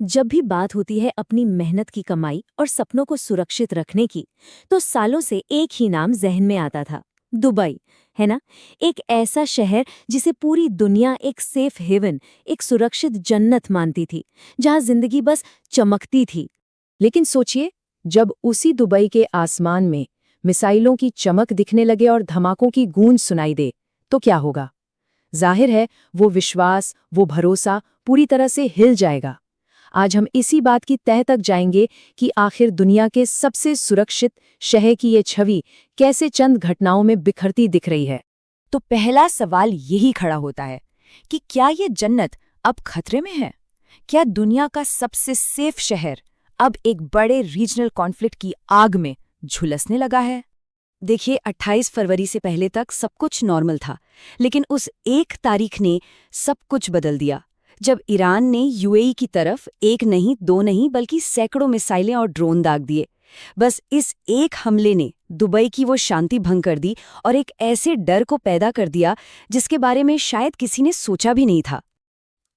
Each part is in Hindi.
जब भी बात होती है अपनी मेहनत की कमाई और सपनों को सुरक्षित रखने की, तो सालों से एक ही नाम जहन में आता था। दुबई, है ना? एक ऐसा शहर जिसे पूरी दुनिया एक सेफ हेवन, एक सुरक्षित जन्नत मानती थी, जहां जिंदगी बस चमकती थी। लेकिन सोचिए, जब उसी दुबई के आसमान में मिसाइलों की चमक दिखने लगे और धमाकों की गूंज सुनाई दे, तो क्या होगा? जाहिर है, वो विश्वास, वो भरोसा पूरी तरह से हिल जाएगा। आज हम इसी बात की तह तक जाएंगे कि आखिर दुनिया के सबसे सुरक्षित शहर की ये छवि कैसे चंद घटनाओं में बिखरती दिख रही है। तो पहला सवाल यही खड़ा होता है कि क्या ये जन्नत अब खतरे में है? क्या दुनिया का सबसे सेफ शहर अब एक बड़े रीजनल कॉन्फ्लिक्ट की आग में झुलसने लगा है? देखिए, 28 फरवरी से पहले तक सब कुछ नॉर्मल था, लेकिन उस एक तारीख ने सब कुछ बदल दिया, जब ईरान ने यूएई की तरफ एक नहीं, दो नहीं, बल्कि सैकड़ों मिसाइलें और ड्रोन दाग दिए। बस इस एक हमले ने दुबई की वो शांति भंग कर दी और एक ऐसे डर को पैदा कर दिया जिसके बारे में शायद किसी ने सोचा भी नहीं था।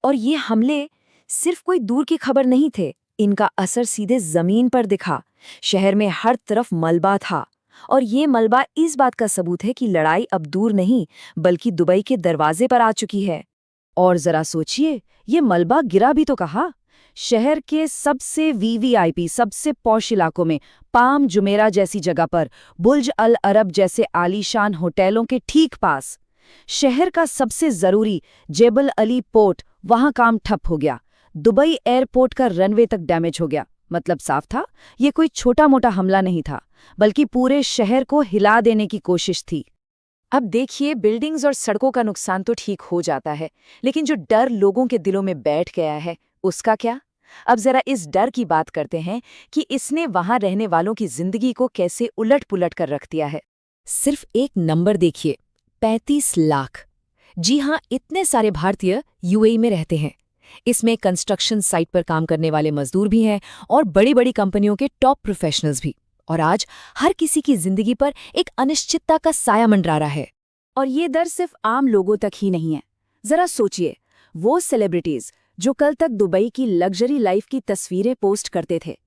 और ये हमले सिर्फ कोई दूर की खबर नहीं थे, इनका असर सीधे जमीन पर दिखा। शहर में हर तरफ मलबा था, और ये मलबा इस बात का सबूत है कि लड़ाई अब दूर नहीं, बल्कि दुबई के दरवाजे पर आ चुकी है। और जरा सोचिए, ये मलबा गिरा भी तो कहाँ? शहर के सबसे वीवीआईपी, सबसे पॉश इलाकों में, पाम जुमेरा जैसी जगह पर, बुर्ज अल अरब जैसे आलीशान होटलों के ठीक पास। शहर का सबसे जरूरी जेबल अली पोर्ट, वहां काम ठप हो गया। दुबई एयरपोर्ट का रनवे तक डैमेज हो गया। मतलब साफ था, ये कोई छोटा मोटा हमला नहीं था, बल्कि पूरे शहर को हिला देने की कोशिश थी। अब देखिए, बिल्डिंग्स और सड़कों का नुकसान तो ठीक हो जाता है, लेकिन जो डर लोगों के दिलों में बैठ गया है, उसका क्या? अब जरा इस डर की बात करते हैं कि इसने वहां रहने वालों की जिंदगी को कैसे उलट पुलट कर रख दिया है। सिर्फ एक नंबर देखिए, 35 लाख। जी हाँ, इतने सारे भारतीय यूएई में रहते हैं। इसमें कंस्ट्रक्शन साइट पर काम करने वाले मजदूर भी हैं और बड़ी बड़ी कंपनियों के टॉप प्रोफेशनल्स भी। और आज हर किसी की जिंदगी पर एक अनिश्चितता का साया मंडरा रहा है। और ये डर सिर्फ आम लोगों तक ही नहीं है। जरा सोचिए, वो सेलिब्रिटीज जो कल तक दुबई की लग्जरी लाइफ की तस्वीरें पोस्ट करते थे,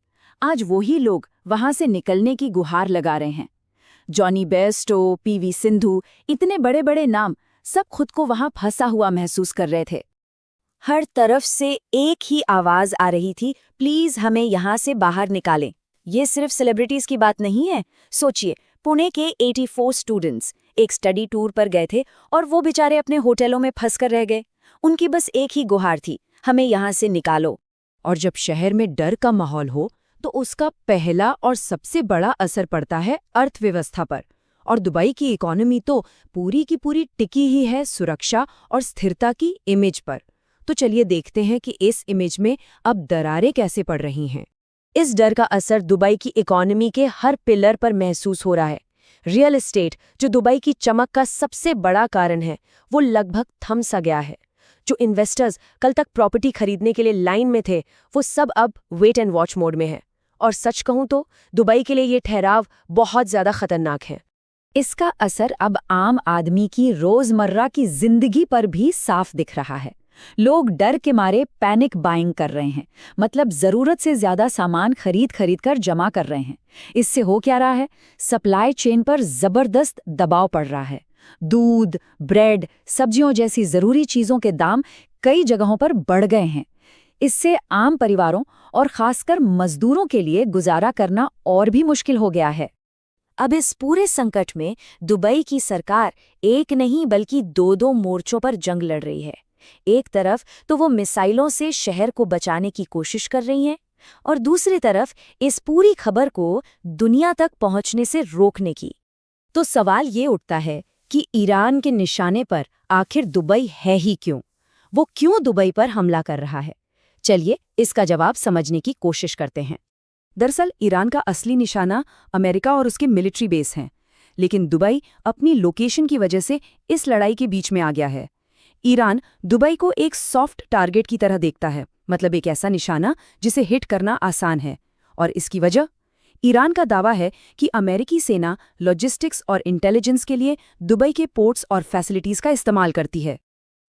आज वही लोग वहां से निकलने की गुहार लगा रहे हैं। जॉनी बेयरस्टो, पीवी सिंधु, इतने बड़े बड़े नाम, सब खुद को वहां फंसा हुआ महसूस कर रहे थे। हर तरफ से एक ही आवाज आ रही थी, प्लीज हमें यहां से बाहर निकालें। ये सिर्फ सेलिब्रिटीज की बात नहीं है। सोचिए, पुणे के 84 स्टूडेंट्स एक स्टडी टूर पर गए थे और वो बेचारे अपने होटलों में फंसकर रह गए। उनकी बस एक ही गुहार थी, हमें यहाँ से निकालो। और जब शहर में डर का माहौल हो, तो उसका पहला और सबसे बड़ा असर पड़ता है अर्थव्यवस्था पर। और दुबई की इकोनॉमी तो पूरी की पूरी टिकी ही है सुरक्षा और स्थिरता की इमेज पर। तो चलिए देखते हैं कि इस इमेज में अब दरारें कैसे पड़ रही हैं। इस डर का असर दुबई की इकोनॉमी के हर पिलर पर महसूस हो रहा है। रियल एस्टेट, जो दुबई की चमक का सबसे बड़ा कारण है, वो लगभग थम सा गया है। जो इन्वेस्टर्स कल तक प्रॉपर्टी खरीदने के लिए लाइन में थे, वो सब अब वेट एंड वॉच मोड में हैं। और सच कहूं तो दुबई के लिए ये ठहराव बहुत ज्यादा खतरनाक है। इसका असर अब आम आदमी की रोजमर्रा की जिंदगी पर भी साफ दिख रहा है। लोग डर के मारे पैनिक बाइंग कर रहे हैं, मतलब जरूरत से ज्यादा सामान खरीद कर जमा कर रहे हैं। इससे हो क्या रहा है? सप्लाई चेन पर जबरदस्त दबाव पड़ रहा है। दूध, ब्रेड, सब्जियों जैसी जरूरी चीजों के दाम कई जगहों पर बढ़ गए हैं। इससे आम परिवारों और खासकर मजदूरों के लिए गुजारा करना और भी मुश्किल हो गया है। अब इस पूरे संकट में दुबई की सरकार एक नहीं बल्कि दो मोर्चों पर जंग लड़ रही है। एक तरफ तो वो मिसाइलों से शहर को बचाने की कोशिश कर रही हैं, और दूसरी तरफ इस पूरी खबर को दुनिया तक पहुंचने से रोकने की। तो सवाल ये उठता है कि ईरान के निशाने पर आखिर दुबई है ही क्यों? वो क्यों दुबई पर हमला कर रहा है? चलिए इसका जवाब समझने की कोशिश करते हैं। दरअसल ईरान का असली निशाना अमेरिका और उसके मिलिट्री बेस हैं, लेकिन दुबई अपनी लोकेशन की वजह से इस लड़ाई के बीच में आ गया है। ईरान दुबई को एक सॉफ्ट टारगेट की तरह देखता है, मतलब एक ऐसा निशाना जिसे हिट करना आसान है। और इसकी वजह, ईरान का दावा है कि अमेरिकी सेना लॉजिस्टिक्स और इंटेलिजेंस के लिए दुबई के पोर्ट्स और फैसिलिटीज का इस्तेमाल करती है।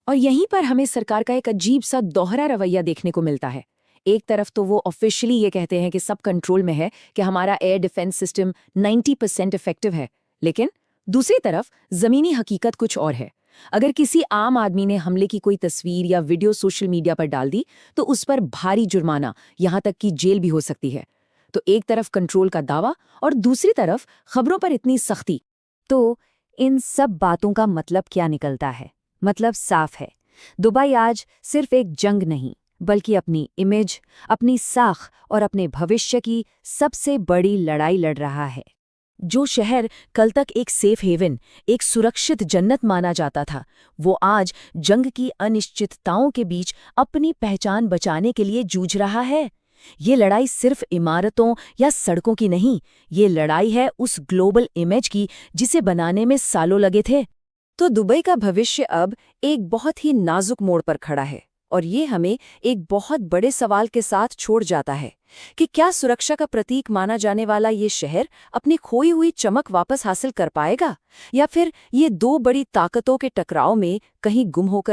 और यहीं पर हमें सरकार का एक अजीब सा दोहरा रवैया देखने को मिलता है। एक तरफ तो वो ऑफिशियली ये कहते हैं कि सब कंट्रोल में है, कि हमारा एयर डिफेंस सिस्टम 90% इफेक्टिव है, लेकिन दूसरी तरफ ज़मीनी हकीकत कुछ और है। अगर किसी आम आदमी ने हमले की कोई तस्वीर या वीडियो सोशल मीडिया पर डाल दी तो उस पर भारी जुर्माना, यहाँ तक कि जेल भी हो सकती है। तो एक तरफ कंट्रोल का दावा और दूसरी तरफ खबरों पर इतनी सख्ती। तो इन सब बातों का मतलब क्या निकलता है? मतलब साफ है, दुबई आज सिर्फ एक जंग नहीं, बल्कि अपनी इमेज, अपनी साख और अपने भविष्य की सबसे बड़ी लड़ाई लड़ रहा है। जो शहर कल तक एक सेफ हेवन, एक सुरक्षित जन्नत माना जाता था, वो आज जंग की अनिश्चितताओं के बीच अपनी पहचान बचाने के लिए जूझ रहा है। ये लड़ाई सिर्फ इमारतों या सड़कों की नहीं, ये लड़ाई है उस ग्लोबल इमेज की जिसे बनाने में सालों लगे थे। तो दुबई का भविष्य अब एक बहुत ही नाजुक मोड़ पर खड़ा है, और ये हमें एक बहुत बड़े सवाल के साथ छोड़ जाता है कि क्या सुरक्षा का प्रतीक माना जाने वाला ये शहर अपनी खोई हुई चमक वापस हासिल कर पाएगा, या फिर ये दो बड़ी ताकतों के टकराव में कहीं गुम होकर